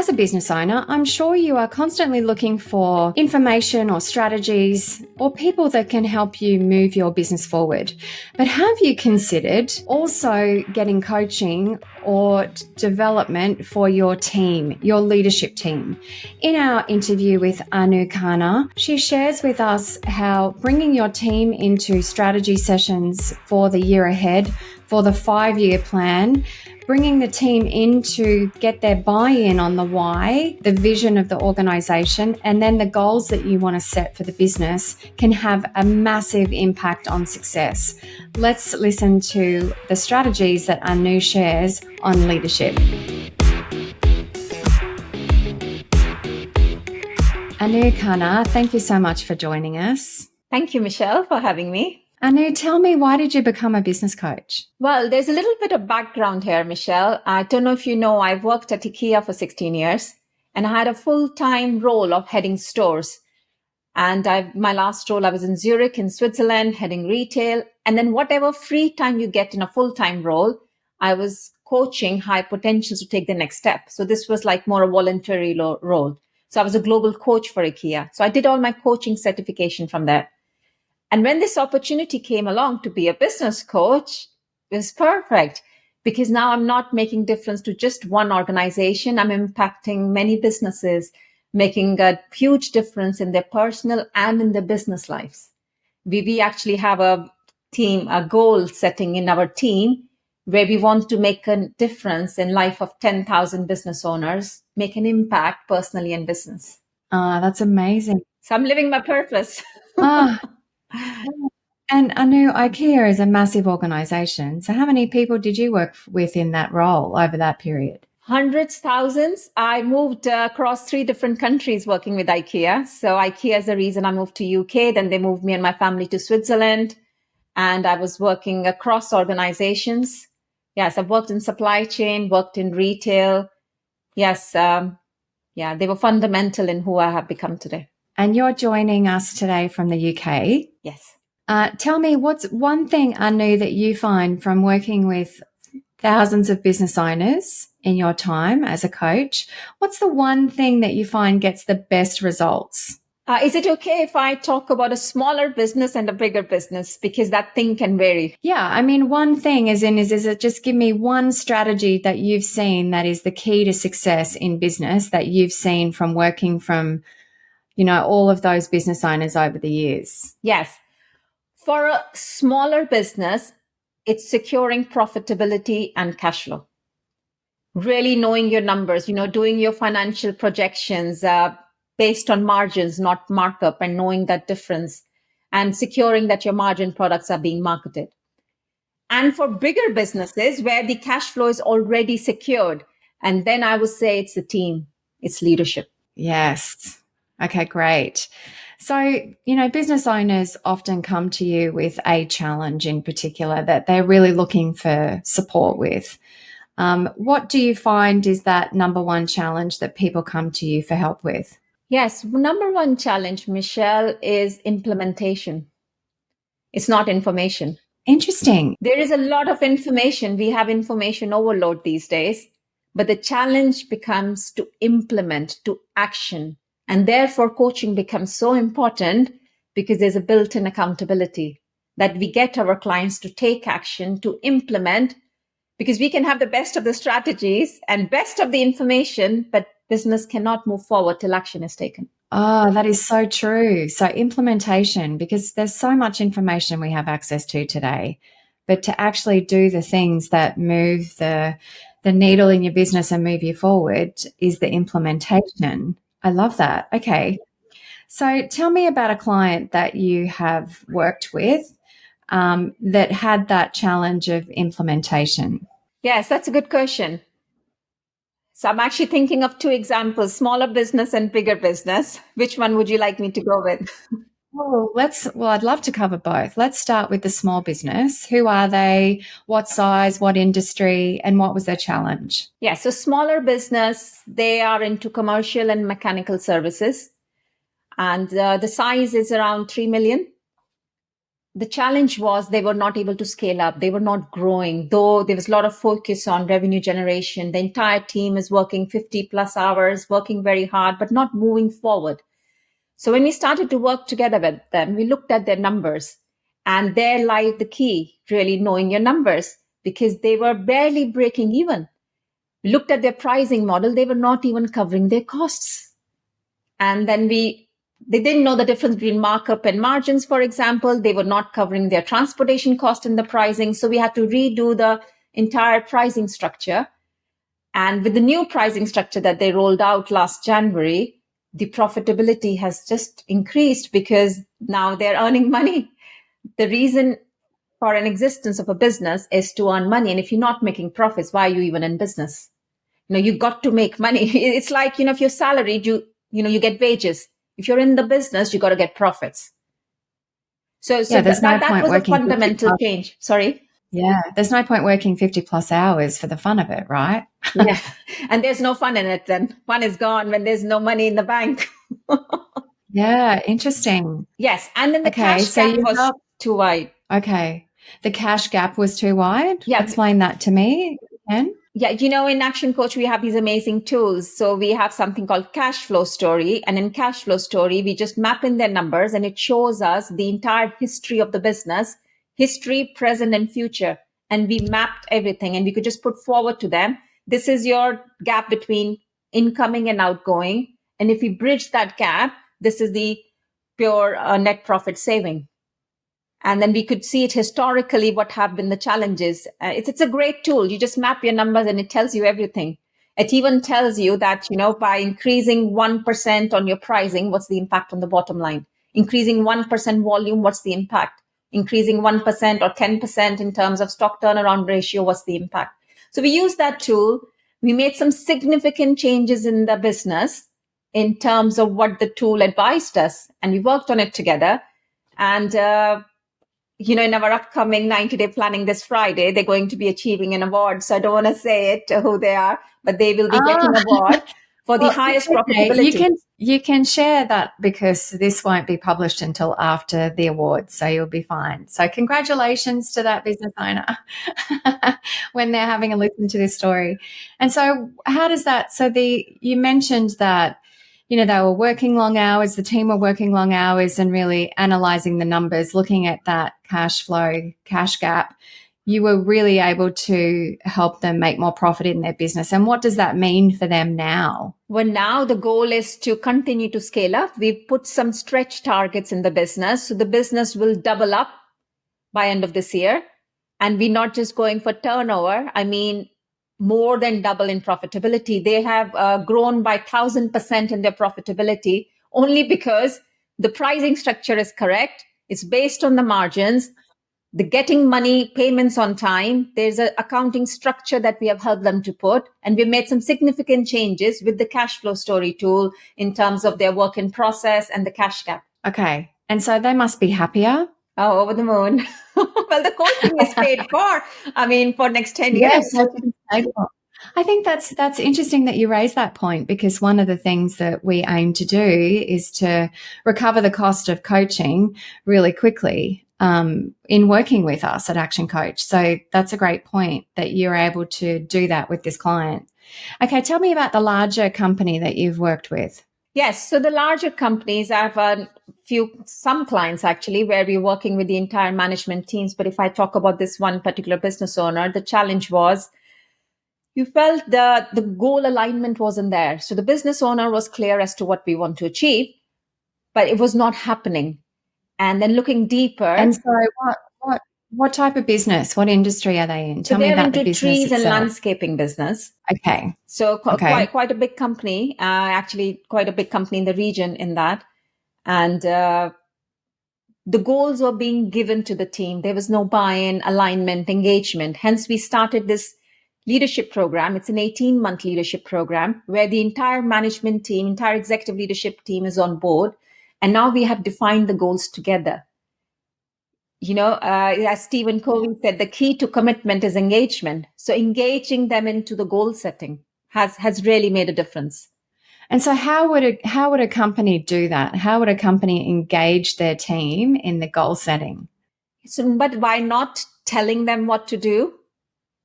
as a business owner, I'm sure you are constantly looking for information or strategies or people that can help you move your business forward. But have you considered also getting coaching or development for your team, your leadership team? In our interview with Anu Khanna, she shares with us how bringing your team into strategy sessions for the year ahead, for the 5-year plan, bringing the team in to get their buy-in on the why, the vision of the organization, and then the goals that you want to set for the business can have a massive impact on success. Let's listen to the strategies that Anu shares on leadership. Anu Khanna, thank you so much for joining us. Thank you, Michelle, for having me. Anu, tell me, why did you become a business coach? Well, there's a little bit of background here, Michelle. I don't know if you know, I've worked at IKEA for 16 years and I had a full-time role of heading stores. And my last role, I was in Zurich in Switzerland, heading retail. And then whatever free time you get in a full-time role, I was coaching high potentials to take the next step. So this was like more a voluntary role. So I was a global coach for IKEA. So I did all my coaching certification from there. And when this opportunity came along to be a business coach, it was perfect because now I'm not making difference to just one organization. I'm impacting many businesses, making a huge difference in their personal and in their business lives. We actually have a goal setting in our team where we want to make a difference in life of 10,000 business owners, make an impact personally in business. That's amazing. So I'm living my purpose. And Anu, IKEA is a massive organization. So how many people did you work with in that role over that period? Hundreds, thousands. I moved across 3 different countries working with IKEA. So IKEA is the reason I moved to UK. Then they moved me and my family to Switzerland. And I was working across organizations. Yes, I've worked in supply chain, worked in retail. Yes, they were fundamental in who I have become today. And you're joining us today from the UK. Yes. Tell me, what's one thing, Anu, that you find from working with thousands of business owners in your time as a coach? What's the one thing that you find gets the best results? Is it okay if I talk about a smaller business and a bigger business? Because that thing can vary. Yeah, I mean, one thing is it just give me one strategy that you've seen that is the key to success in business that you've seen from working from, all of those business owners over the years? Yes. For a smaller business, it's securing profitability and cash flow. Really knowing your numbers, doing your financial projections based on margins, not markup, and knowing that difference and securing that your margin products are being marketed. And for bigger businesses where the cash flow is already secured, and then I would say it's the team, it's leadership. Yes. Okay, great. So, business owners often come to you with a challenge in particular that they're really looking for support with. What do you find is that number one challenge that people come to you for help with? Yes, number one challenge, Michelle, is implementation. It's not information. Interesting. There is a lot of information. We have information overload these days, but the challenge becomes to implement, to action. And therefore, coaching becomes so important because there's a built-in accountability that we get our clients to take action, to implement, because we can have the best of the strategies and best of the information, but business cannot move forward till action is taken. Oh, that is so true. So implementation, because there's so much information we have access to today, but to actually do the things that move the needle in your business and move you forward is the implementation. I love that. Okay. So tell me about a client that you have worked with that had that challenge of implementation. Yes, that's a good question. So I'm actually thinking of 2 examples, smaller business and bigger business. Which one would you like me to go with? I'd love to cover both. Let's start with the small business. Who are they? What size? What industry? And what was their challenge? Yeah, so smaller business, they are into commercial and mechanical services. And the size is around 3 million. the challenge was they were not able to scale up. They were not growing, though there was a lot of focus on revenue generation. The entire team is working 50 plus hours, working very hard, but not moving forward. So when we started to work together with them, we looked at their numbers, and there lied the key, really knowing your numbers, because they were barely breaking even. We looked at their pricing model. They were not even covering their costs. And then they didn't know the difference between markup and margins, for example. They were not covering their transportation cost in the pricing. So we had to redo the entire pricing structure. And with the new pricing structure that they rolled out last January, the profitability has just increased because now they're earning money. The reason for an existence of a business is to earn money. And if you're not making profits, why are you even in business? You got to make money. It's like, if you're salaried, you get wages. If you're in the business, you got to get profits. So that was a fundamental change. Sorry. Yeah. There's no point working 50 plus hours for the fun of it, right? Yeah. And there's no fun in it then. Fun is gone when there's no money in the bank. Yeah. Interesting. Yes. And then the cash gap was too wide. Okay. The cash gap was too wide? Yeah. Explain that to me again. Yeah, in Action Coach, we have these amazing tools. So we have something called Cash Flow Story. And in Cash Flow Story, we just map in their numbers and it shows us the entire history of the business, history, present, and future. And we mapped everything and we could just put forward to them. This is your gap between incoming and outgoing. And if we bridge that gap, this is the pure net profit saving. And then we could see it historically, what have been the challenges. It's a great tool. You just map your numbers and it tells you everything. It even tells you that, by increasing 1% on your pricing, what's the impact on the bottom line? Increasing 1% volume, what's the impact? Increasing 1% or 10% in terms of stock turnaround ratio, what's the impact? So we used that tool. We made some significant changes in the business in terms of what the tool advised us. And we worked on it together. And, in our upcoming 90-day planning this Friday, they're going to be achieving an award. So I don't want to say it who they are, but they will be getting an award for the highest profitability. You can share that because this won't be published until after the award, so you'll be fine. So congratulations to that business owner when they're having a listen to this story. And so how does that, you mentioned that they were working long hours, the team were working long hours and really analyzing the numbers, looking at that cash flow, cash gap. You were really able to help them make more profit in their business. And what does that mean for them now? Well, now the goal is to continue to scale up. We've put some stretch targets in the business. So the business will double up by end of this year. And we're not just going for turnover. I mean, more than double in profitability. They have grown by 1,000% in their profitability only because the pricing structure is correct. It's based on the margins, the getting money payments on time. There's an accounting structure that we have helped them to put. And we made some significant changes with the Cash Flow Story tool in terms of their work in process and the cash gap. Okay. And so they must be happier. Oh, over the moon. Well, the coaching is paid for, for next 10 years. I think that's interesting that you raise that point, because one of the things that we aim to do is to recover the cost of coaching really quickly in working with us at Action Coach. So that's a great point that you're able to do that with this client. Okay, tell me about the larger company that you've worked with. Yes. So the larger companies, I have some clients actually where we're working with the entire management teams. But if I talk about this one particular business owner, the challenge was you felt the goal alignment wasn't there. So the business owner was clear as to what we want to achieve, but it was not happening. And then looking deeper. And so what type of business? What industry are they in? Tell me about the business trees itself. And landscaping business. Okay. So quite a big company, actually quite a big company in the region in that. And the goals were being given to the team. There was no buy-in, alignment, engagement. Hence, we started this leadership program. It's an 18-month leadership program where the entire management team, entire executive leadership team is on board. And now we have defined the goals together. As Stephen Covey said, the key to commitment is engagement. So engaging them into the goal setting has really made a difference. And so how would a company do that? How would a company engage their team in the goal setting? So, but by not telling them what to do,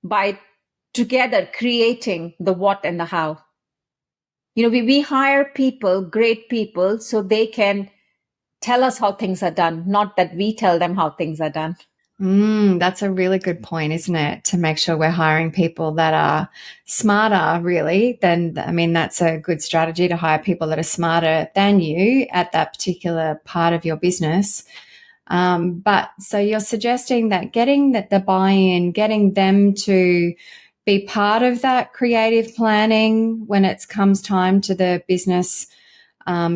by together creating the what and the how. We hire people, great people, so they can tell us how things are done, not that we tell them how things are done. That's a really good point, isn't it? To make sure we're hiring people that are smarter, really. That's a good strategy, to hire people that are smarter than you at that particular part of your business. But so you're suggesting that getting the buy-in, getting them to be part of that creative planning when it comes time to the business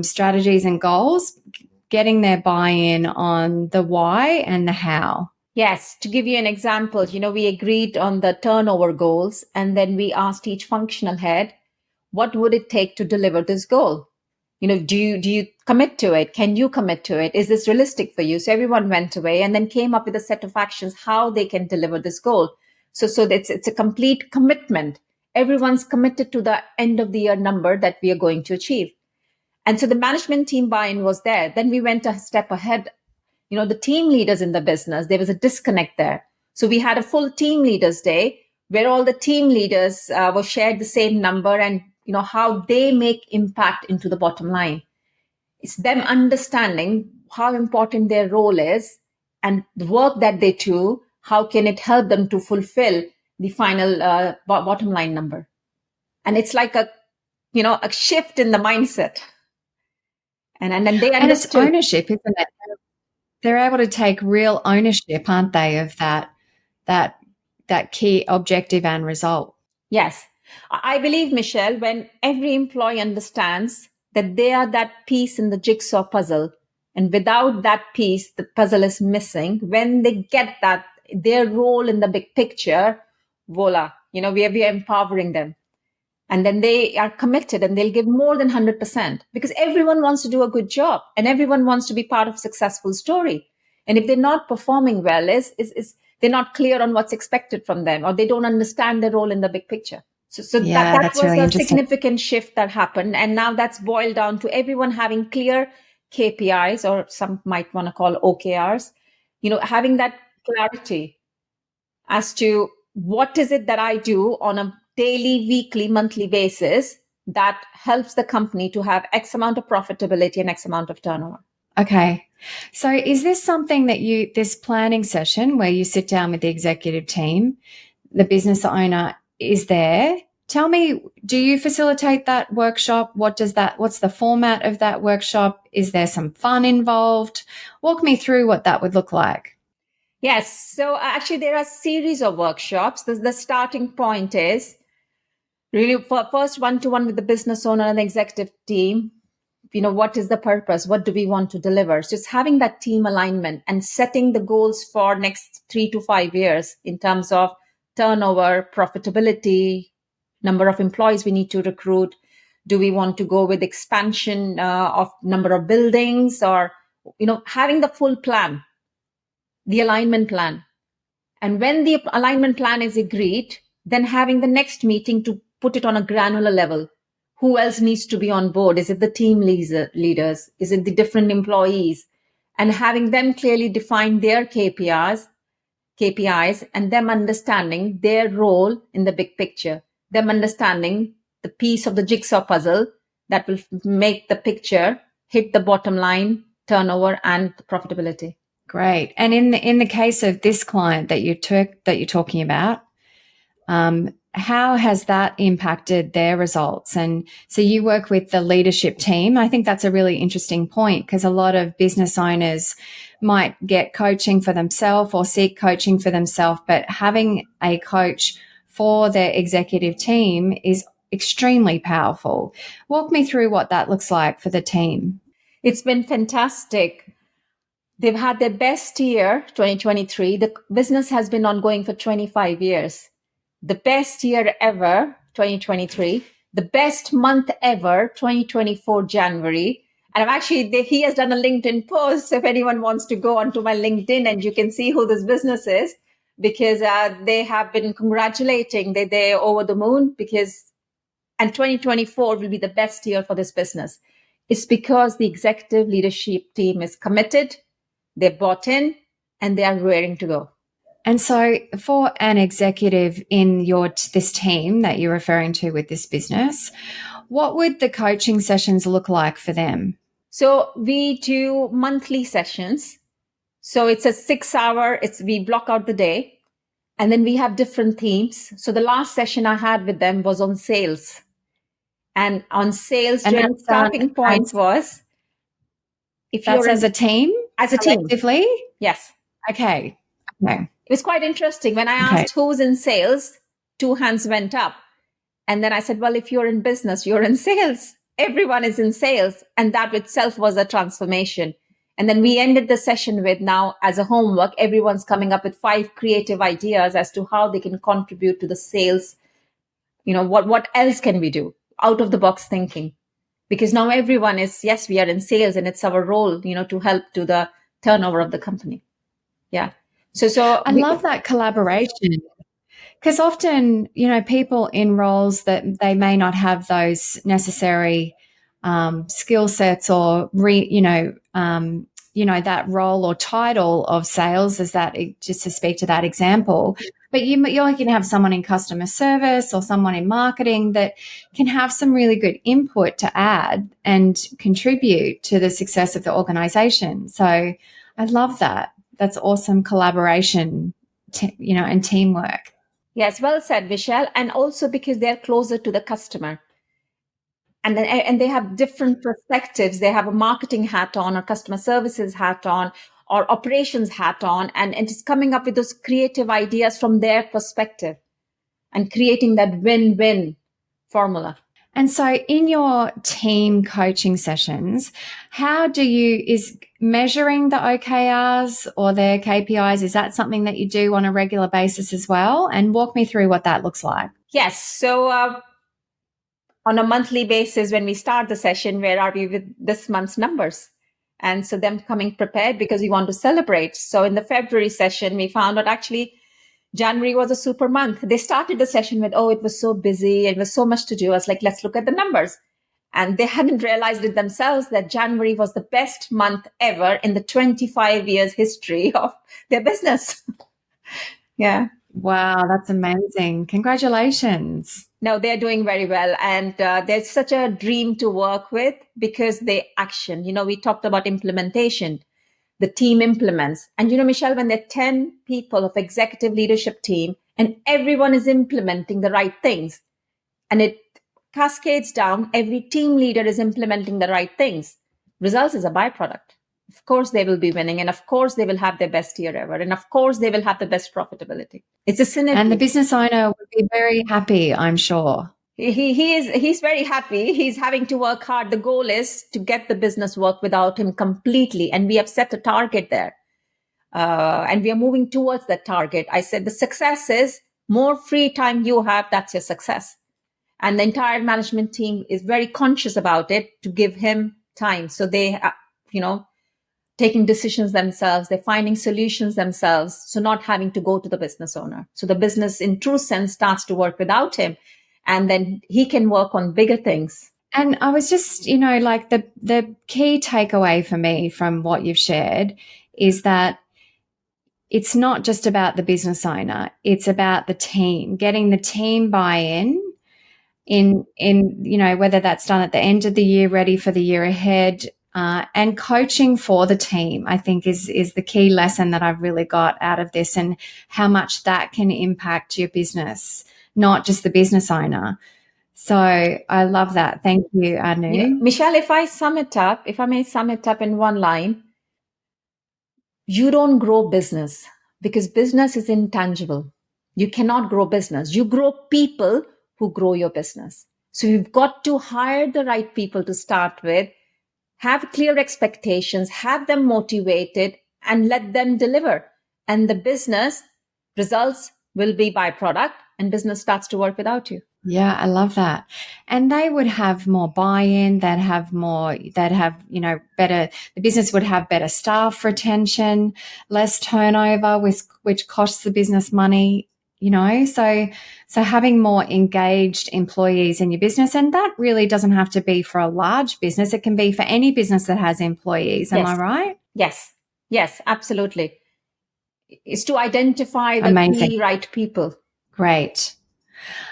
strategies and goals, getting their buy-in on the why and the how. Yes, to give you an example, we agreed on the turnover goals, and then we asked each functional head, what would it take to deliver this goal? Do you commit to it? Can you commit to it? Is this realistic for you? So everyone went away and then came up with a set of actions, how they can deliver this goal. So it's a complete commitment. Everyone's committed to the end of the year number that we are going to achieve. And so the management team buy-in was there. Then we went a step ahead. The team leaders in the business, there was a disconnect there. So we had a full team leaders day where all the team leaders were shared the same number, and how they make impact into the bottom line. It's them understanding how important their role is and the work that they do, how can it help them to fulfill the final bottom line number. And it's like a shift in the mindset. And then they understood. And it's ownership, isn't it? They're able to take real ownership, aren't they, of that key objective and result. Yes. I believe, Michelle, when every employee understands that they are that piece in the jigsaw puzzle, and without that piece, the puzzle is missing, when they get that, their role in the big picture, voila, we are empowering them. And then they are committed and they'll give more than 100%, because everyone wants to do a good job and everyone wants to be part of a successful story. And if they're not performing well, they're not clear on what's expected from them, or they don't understand their role in the big picture. So that was really a significant shift that happened. And now that's boiled down to everyone having clear KPIs, or some might want to call OKRs, having that clarity as to what is it that I do on a daily, weekly, monthly basis that helps the company to have X amount of profitability and X amount of turnover. Okay. So is this something that this planning session where you sit down with the executive team, the business owner is there? Tell me, do you facilitate that workshop? What's the format of that workshop? Is there some fun involved? Walk me through what that would look like. Yes. So actually there are a series of workshops. The starting point is really first one-to-one with the business owner and the executive team. What is the purpose? What do we want to deliver? So it's having that team alignment and setting the goals for next 3 to 5 years in terms of turnover, profitability, number of employees we need to recruit. Do we want to go with expansion of number of buildings, or, having the full plan, the alignment plan. And when the alignment plan is agreed, then having the next meeting to put it on a granular level. Who else needs to be on board? Is it the team leaders? Is it the different employees? And having them clearly define their KPIs, and them understanding their role in the big picture, them understanding the piece of the jigsaw puzzle that will make the picture hit the bottom line, turnover, and profitability. Great. And in the case of this client that you're talking about, how has that impacted their results? And so you work with the leadership team. I think that's a really interesting point, because a lot of business owners might get coaching for themselves or seek coaching for themselves, but having a coach for their executive team is extremely powerful. Walk me through what that looks like for the team. It's been fantastic. They've had their best year, 2023. The business has been ongoing for 25 years. The best year ever, 2023. The best month ever, 2024, January. And he has done a LinkedIn post. If anyone wants to go onto my LinkedIn, and you can see who this business is, because they have been congratulating. They're over the moon, and 2024 will be the best year for this business. It's because the executive leadership team is committed. They bought in. and they are raring to go. And so for an executive in this team that you're referring to with this business, what would the coaching sessions look like for them? So we do monthly sessions. So it's a 6 hour, we block out the day, and then we have different themes. So the last session I had with them was on sales. And on sales, the starting point was, if you're as a team? As a team. Collectively? Yes. Okay. It was quite interesting. When I asked who's in sales, 2 hands went up. And then I said, well, if you're in business, you're in sales. Everyone is in sales. And that itself was a transformation. And then we ended the session with, now as a homework, everyone's coming up with 5 creative ideas as to how they can contribute to the sales. What else can we do? Out of the box thinking. Because now everyone is, yes, we are in sales and it's our role, to help to the turnover of the company. Yeah. So I love that collaboration, because often, people in roles that they may not have those necessary skill sets or that role or title of sales, just to speak to that example. But you can have someone in customer service or someone in marketing that can have some really good input to add and contribute to the success of the organization. So I love that. That's awesome collaboration, and teamwork. Yes, well said, Michelle. And also because they're closer to the customer. And they have different perspectives. They have a marketing hat on, or customer services hat on, or operations hat on, and it's coming up with those creative ideas from their perspective and creating that win-win formula. And so in your team coaching sessions, is measuring the OKRs or their KPIs, is that something that you do on a regular basis as well? And walk me through what that looks like. Yes. So on a monthly basis, when we start the session, where are we with this month's numbers? And so them coming prepared because we want to celebrate. So in the February session, we found out actually January was a super month. They started the session with, it was so busy. It was so much to do. I was like, let's look at the numbers. And they hadn't realized it themselves that January was the best month ever in the 25 years history of their business. Yeah. Wow, that's amazing. Congratulations. No, they're doing very well. And they're such a dream to work with because they action. We talked about implementation. The team implements. And, Michelle, when there are 10 people of executive leadership team and everyone is implementing the right things and it cascades down, every team leader is implementing the right things. Results is a byproduct. Of course, they will be winning. And of course, they will have their best year ever. And of course, they will have the best profitability. It's a synergy. And the business owner would be very happy, I'm sure. He's very happy. He's having to work hard. The goal is to get the business work without him completely. And we have set a target there. And we are moving towards that target. I said the success is more free time you have, that's your success. And the entire management team is very conscious about it to give him time. So they, taking decisions themselves, they're finding solutions themselves. So not having to go to the business owner. So the business in true sense starts to work without him. And then he can work on bigger things. And I was just, the key takeaway for me from what you've shared is that it's not just about the business owner. It's about the team, getting the team buy-in in whether that's done at the end of the year, ready for the year ahead, and coaching for the team, I think is the key lesson that I've really got out of this, and how much that can impact your business, not just the business owner. So I love that. Thank you, Anu. Yeah. Michelle, if I may sum it up in one line, you don't grow business because business is intangible. You cannot grow business. You grow people who grow your business. So you've got to hire the right people to start with, have clear expectations, have them motivated, and let them deliver. And the business results will be byproduct, and business starts to work without you. Yeah, I love that. And they would have more buy-in, better, the business would have better staff retention, less turnover, which costs the business money, so having more engaged employees in your business. And that really doesn't have to be for a large business. It can be for any business that has employees. Am I right? Yes, absolutely. is to identify the Amazing. key right people. Great.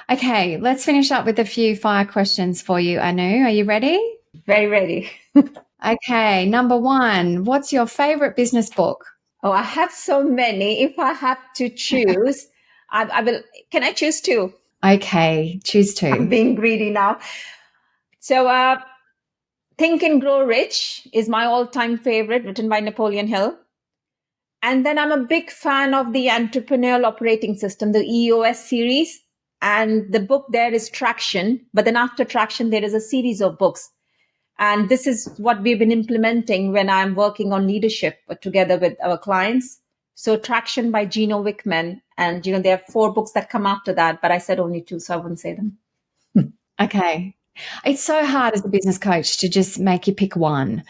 Okay, let's finish up with a few fire questions for you, Anu. Are you ready? Very ready. Okay, number one, what's your favorite business book? Oh, I have so many. If I have to choose, I will. Can I choose two? Okay, choose I'm two. being greedy now. So, Think and Grow Rich is my all-time favorite, written by Napoleon Hill. And then I'm a big fan of the Entrepreneurial Operating System, the EOS series. And the book there is Traction. But then after Traction, there is a series of books. And this is what we've been implementing when I'm working on leadership together with our clients. So Traction by Gino Wickman. And, there are 4 books that come after that, but I said only 2, so I wouldn't say them. Okay. It's so hard as a business coach to just make you pick one.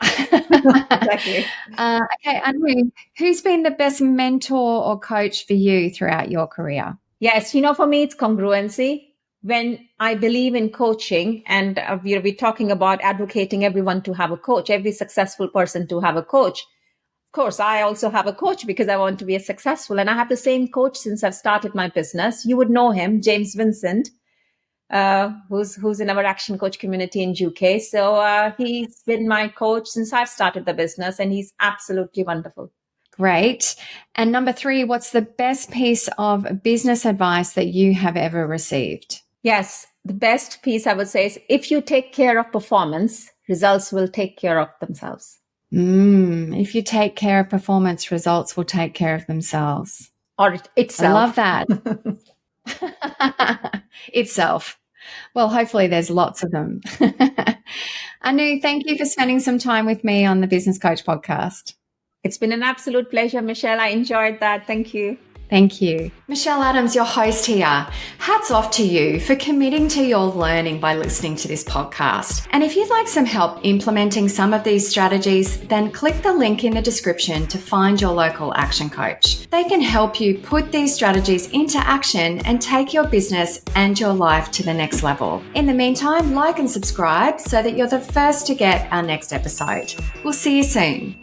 Exactly. Okay, Anu, who's been the best mentor or coach for you throughout your career? Yes, for me, it's congruency. When I believe in coaching, and we're talking about advocating everyone to have a coach, every successful person to have a coach. Of course, I also have a coach because I want to be successful. And I have the same coach since I've started my business. You would know him, James Vincent, who's in our action coach community in UK. So he's been my coach since I've started the business, and he's absolutely wonderful. Great. And number 3, what's the best piece of business advice that you have ever received? Yes, the best piece I would say is if you take care of performance, results will take care of themselves. If you take care of performance, results will take care of themselves. Or itself. I love that. Itself. Well, hopefully there's lots of them. Anu, thank you for spending some time with me on the Business Coach podcast. It's been an absolute pleasure, Michelle. I enjoyed that. Thank you. Thank you. Michelle Adams, your host here. Hats off to you for committing to your learning by listening to this podcast. And if you'd like some help implementing some of these strategies, then click the link in the description to find your local action coach. They can help you put these strategies into action and take your business and your life to the next level. In the meantime, like and subscribe so that you're the first to get our next episode. We'll see you soon.